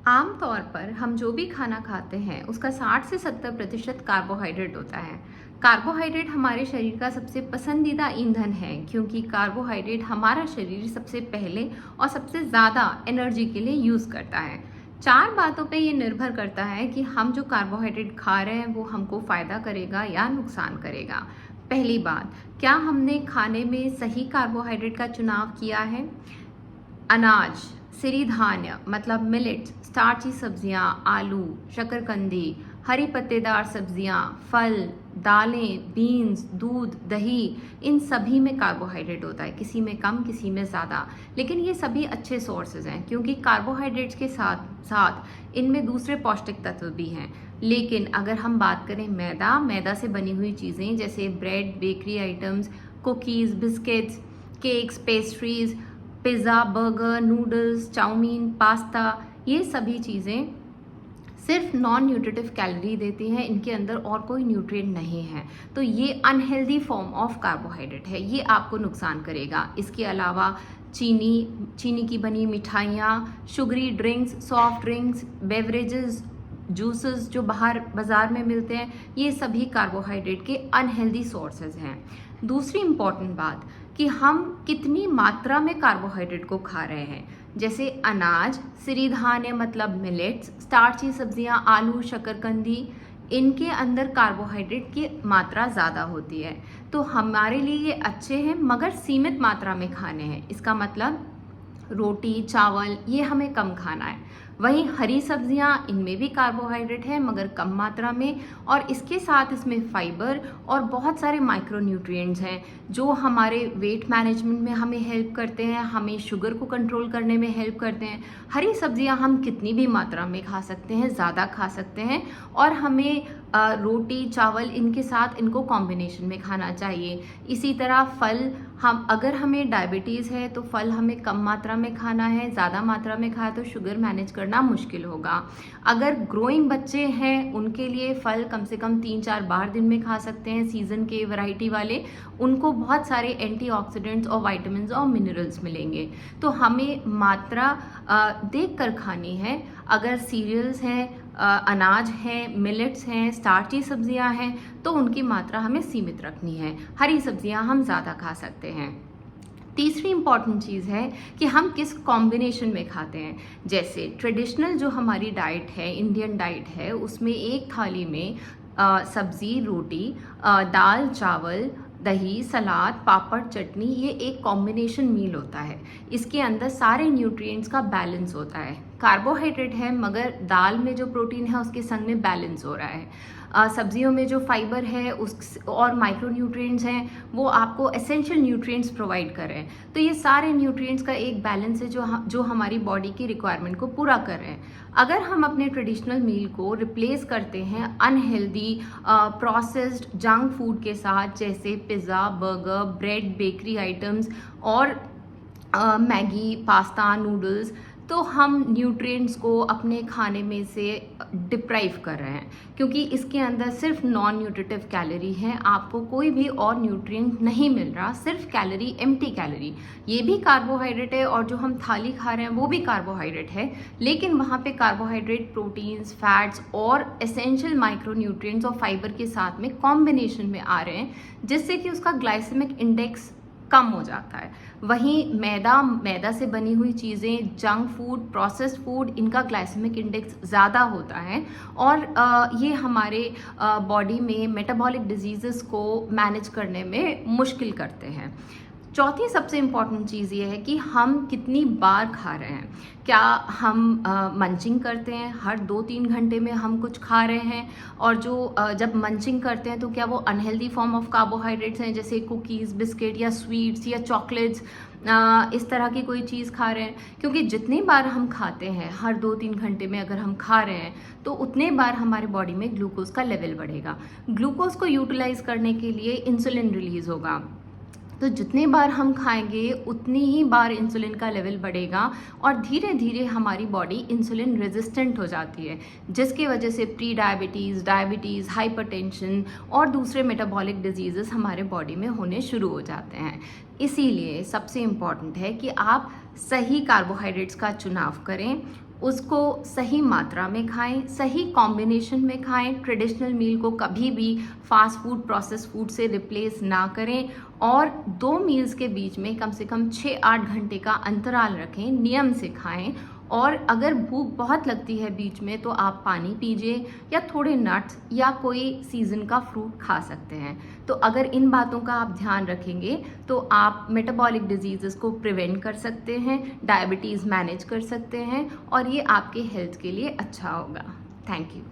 आम तौर पर हम जो भी खाना खाते हैं उसका 60 से 70% कार्बोहाइड्रेट होता है। कार्बोहाइड्रेट हमारे शरीर का सबसे पसंदीदा ईंधन है क्योंकि कार्बोहाइड्रेट हमारा शरीर सबसे पहले और सबसे ज़्यादा एनर्जी के लिए यूज़ करता है। 4 बातों पे ये निर्भर करता है कि हम जो कार्बोहाइड्रेट खा रहे हैं वो हमको फ़ायदा करेगा या नुकसान करेगा। पहली बात, क्या हमने खाने में सही कार्बोहाइड्रेट का चुनाव किया है? अनाज, सिरिधान्य मतलब मिलेट्स, स्टार्ची सब्जियां, आलू, शकरकंदी, हरी पत्तेदार सब्जियां, फल, दालें, बीन्स, दूध, दही, इन सभी में कार्बोहाइड्रेट होता है, किसी में कम किसी में ज़्यादा। लेकिन ये सभी अच्छे सोर्सेज हैं क्योंकि कार्बोहाइड्रेट्स के साथ साथ इनमें दूसरे पौष्टिक तत्व भी हैं। लेकिन अगर हम बात करें मैदा से बनी हुई चीज़ें जैसे bread, bakery items, cookies, biscuits, cakes, pastries, pizza, burger, noodles, chow mein, pasta, ये सभी चीज़ें सिर्फ नॉन न्यूट्रिटिव कैलोरी देती हैं, इनके अंदर और कोई न्यूट्रिएंट नहीं है। तो ये अनहेल्दी फॉर्म ऑफ कार्बोहाइड्रेट है, ये आपको नुकसान करेगा। इसके अलावा चीनी की बनी मिठाइयाँ, sugary drinks, soft drinks, beverages, juices जो बाहर बाज़ार में मिलते हैं, ये सभी कार्बोहाइड्रेट के अनहेल्दी सोर्सेज हैं। दूसरी इम्पॉर्टेंट बात कि हम कितनी मात्रा में कार्बोहाइड्रेट को खा रहे हैं, जैसे अनाज, सिरिधान्य मतलब मिलेट्स, स्टार्ची सब्जियां, आलू, शकरकंदी, इनके अंदर कार्बोहाइड्रेट की मात्रा ज़्यादा होती है। तो हमारे लिए ये अच्छे हैं मगर सीमित मात्रा में खाने हैं। इसका मतलब रोटी, चावल ये हमें कम खाना है। वहीं हरी सब्जियां, इनमें भी कार्बोहाइड्रेट है मगर कम मात्रा में, और इसके साथ इसमें फाइबर और बहुत सारे माइक्रोन्यूट्रिएंट्स हैं जो हमारे वेट मैनेजमेंट में हमें हेल्प करते हैं, हमें शुगर को कंट्रोल करने में हेल्प करते हैं। हरी सब्जियां हम कितनी भी मात्रा में खा सकते हैं, ज़्यादा खा सकते हैं, और हमें रोटी, चावल, इनके साथ इनको कॉम्बिनेशन में खाना चाहिए। इसी तरह फल, अगर हमें डायबिटीज़ है तो फल हमें कम मात्रा में खाना है, ज़्यादा मात्रा में खाए तो शुगर मैनेज करना मुश्किल होगा। अगर ग्रोइंग बच्चे हैं उनके लिए फल कम से कम 3-4 बार दिन में खा सकते हैं, सीज़न के वैरायटी वाले, उनको बहुत सारे एंटीऑक्सीडेंट्स और विटामिन्स और मिनरल्स मिलेंगे। तो हमें मात्रा देख कर खानी है। अगर सीरियल्स हैं, अनाज हैं, मिलेट्स हैं, स्टार्ची सब्जियां हैं, तो उनकी मात्रा हमें सीमित रखनी है। हरी सब्जियां हम ज़्यादा खा सकते हैं। तीसरी इम्पॉर्टेंट चीज़ है कि हम किस कॉम्बिनेशन में खाते हैं। जैसे ट्रेडिशनल जो हमारी डाइट है, इंडियन डाइट है, उसमें एक थाली में सब्ज़ी, रोटी, दाल, चावल, दही, सलाद, पापड़, चटनी, ये एक कॉम्बिनेशन मील होता है। इसके अंदर सारे न्यूट्रिएंट्स का बैलेंस होता है। कार्बोहाइड्रेट है मगर दाल में जो प्रोटीन है उसके संग में बैलेंस हो रहा है। सब्जियों में जो फाइबर है उस और माइक्रोन्यूट्रिएंट्स हैं वो आपको एसेंशियल न्यूट्रिएंट्स प्रोवाइड कर रहे हैं। तो ये सारे न्यूट्रिएंट्स का एक बैलेंस है जो हमारी बॉडी की रिक्वायरमेंट को पूरा कर रहे हैं। अगर हम अपने ट्रेडिशनल मील को रिप्लेस करते हैं अनहेल्दी प्रोसेस्ड जंक फूड के साथ, जैसे pizza, burger, bread, bakery items और मैगी, पास्ता, नूडल्स, तो हम न्यूट्रिएंट्स को अपने खाने में से डिप्राइव कर रहे हैं क्योंकि इसके अंदर सिर्फ नॉन न्यूट्रिटिव कैलोरी है, आपको कोई भी और न्यूट्रिएंट नहीं मिल रहा, सिर्फ कैलोरी, एम्प्टी कैलोरी। ये भी कार्बोहाइड्रेट है और जो हम थाली खा रहे हैं वो भी कार्बोहाइड्रेट है, लेकिन वहाँ पे कार्बोहाइड्रेट, प्रोटीन्स, फैट्स और एसेंशियल माइक्रोन्यूट्रिएंट्स और फाइबर के साथ में कॉम्बिनेशन में आ रहे हैं, जिससे कि उसका ग्लाइसेमिक इंडेक्स कम हो जाता है। वहीं मैदा से बनी हुई चीज़ें, जंक फूड, प्रोसेस्ड फूड, इनका ग्लाइसेमिक इंडेक्स ज़्यादा होता है और ये हमारे बॉडी में मेटाबॉलिक डिजीज़ेस को मैनेज करने में मुश्किल करते हैं। चौथी सबसे इम्पॉर्टेंट चीज़ ये है कि हम कितनी बार खा रहे हैं। क्या हम मंचिंग करते हैं, हर 2-3 घंटे में हम कुछ खा रहे हैं, और जो जब मंचिंग करते हैं तो क्या वो अनहेल्दी फॉर्म ऑफ कार्बोहाइड्रेट्स हैं, जैसे कुकीज़, बिस्किट या स्वीट्स या चॉकलेट्स, इस तरह की कोई चीज़ खा रहे हैं? क्योंकि जितनी बार हम खाते हैं, हर 2-3 घंटे में अगर हम खा रहे हैं तो उतने बार हमारे बॉडी में ग्लूकोज का लेवल बढ़ेगा। ग्लूकोज को यूटिलाइज करने के लिए इंसुलिन रिलीज होगा, तो जितने बार हम खाएंगे उतनी ही बार इंसुलिन का लेवल बढ़ेगा और धीरे धीरे हमारी बॉडी इंसुलिन रेजिस्टेंट हो जाती है, जिसकी वजह से प्री डायबिटीज़, हाइपरटेंशन और दूसरे मेटाबॉलिक डिजीज़ेस हमारे बॉडी में होने शुरू हो जाते हैं। इसीलिए सबसे इम्पॉर्टेंट है कि आप सही कार्बोहाइड्रेट्स का चुनाव करें, उसको सही मात्रा में खाएं, सही कॉम्बिनेशन में खाएं। ट्रेडिशनल मील को कभी भी फास्ट फूड, प्रोसेस फूड से रिप्लेस ना करें और 2 मील्स के बीच में कम से कम 6-8 घंटे का अंतराल रखें, नियम से खाएं। और अगर भूख बहुत लगती है बीच में तो आप पानी पीजिए या थोड़े नट्स या कोई सीज़न का फ्रूट खा सकते हैं। तो अगर इन बातों का आप ध्यान रखेंगे तो आप मेटाबॉलिक डिजीज़ को प्रिवेंट कर सकते हैं, डायबिटीज़ मैनेज कर सकते हैं और ये आपके हेल्थ के लिए अच्छा होगा। Thank you.